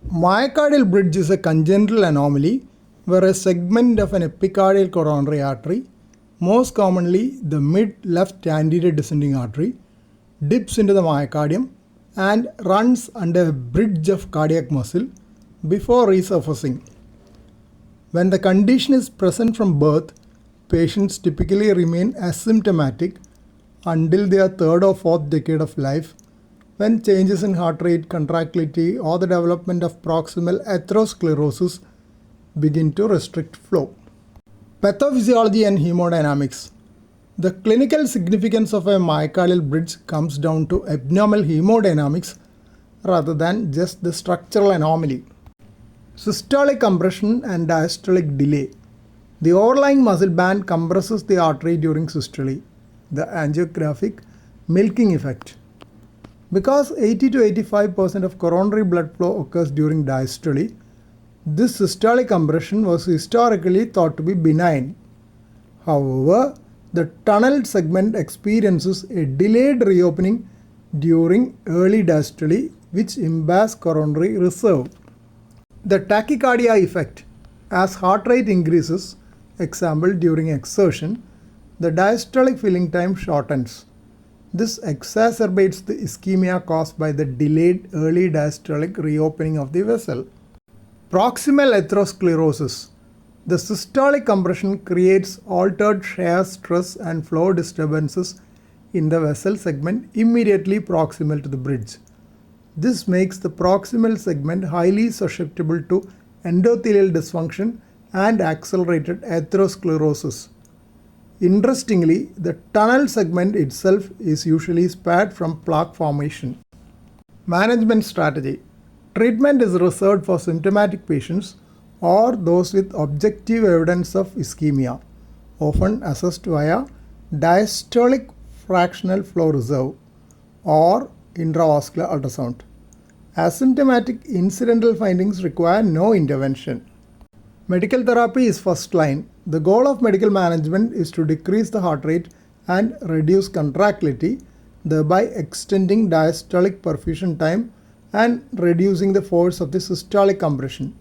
Myocardial bridge is a congenital anomaly where a segment of an epicardial coronary artery, most commonly the mid-left anterior descending artery, dips into the myocardium and runs under a bridge of cardiac muscle before resurfacing. When the condition is present from birth, patients typically remain asymptomatic until their third or fourth decade of life, when changes in heart rate, contractility, or the development of proximal atherosclerosis begin to restrict flow. Pathophysiology and hemodynamics. The clinical significance of a myocardial bridge comes down to abnormal hemodynamics rather than just the structural anomaly. Systolic compression and diastolic delay. The overlying muscle band compresses the artery during systole, the angiographic milking effect. Because 80 to 85% of coronary blood flow occurs during diastole, this systolic compression was historically thought to be benign. However, the tunneled segment experiences a delayed reopening during early diastole, which impairs coronary reserve. The tachycardia effect. As heart rate increases, example during exertion, the diastolic filling time shortens. This exacerbates the ischemia caused by the delayed early diastolic reopening of the vessel. Proximal atherosclerosis. The systolic compression creates altered shear stress and flow disturbances in the vessel segment immediately proximal to the bridge. This makes the proximal segment highly susceptible to endothelial dysfunction and accelerated atherosclerosis. Interestingly, the tunnel segment itself is usually spared from plaque formation. Management strategy. Treatment is reserved for symptomatic patients or those with objective evidence of ischemia, often assessed via diastolic fractional flow reserve or intravascular ultrasound. Asymptomatic incidental findings require no intervention. Medical therapy is first line. The goal of medical management is to decrease the heart rate and reduce contractility, thereby extending diastolic perfusion time and reducing the force of the systolic compression.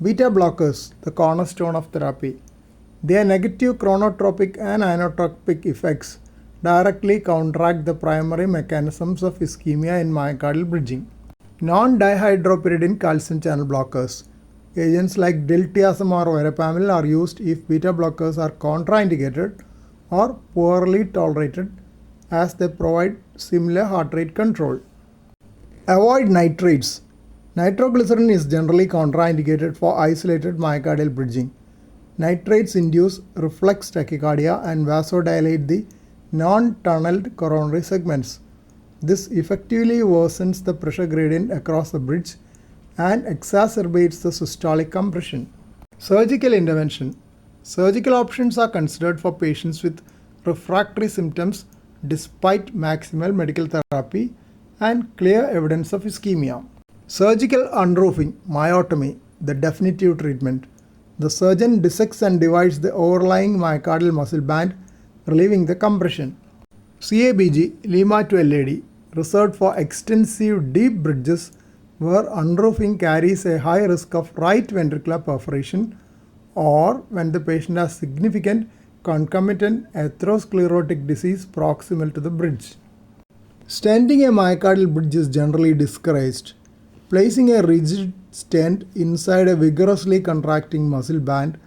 Beta blockers, the cornerstone of therapy. Their negative chronotropic and inotropic effects directly counteract the primary mechanisms of ischemia in myocardial bridging. Non-dihydropyridine calcium channel blockers. Agents like diltiazem or verapamil are used if beta blockers are contraindicated or poorly tolerated, as they provide similar heart rate control. Avoid nitrates. Nitroglycerin is generally contraindicated for isolated myocardial bridging. Nitrates induce reflex tachycardia and vasodilate the non-tunneled coronary segments. This effectively worsens the pressure gradient across the bridge and exacerbates the systolic compression. Surgical intervention. Surgical options are considered for patients with refractory symptoms despite maximal medical therapy and clear evidence of ischemia. Surgical unroofing, myotomy, the definitive treatment. The surgeon dissects and divides the overlying myocardial muscle band, relieving the compression. CABG, Lima to LAD, reserved for extensive deep bridges where unroofing carries a high risk of right ventricular perforation or when the patient has significant concomitant atherosclerotic disease proximal to the bridge. Stenting a myocardial bridge is generally discouraged. Placing a rigid stent inside a vigorously contracting muscle band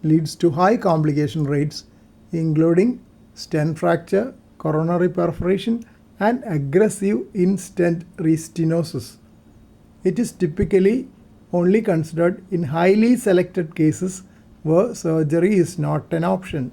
leads to high complication rates, including stent fracture, coronary perforation, and aggressive in-stent restenosis. It is typically only considered in highly selected cases where surgery is not an option.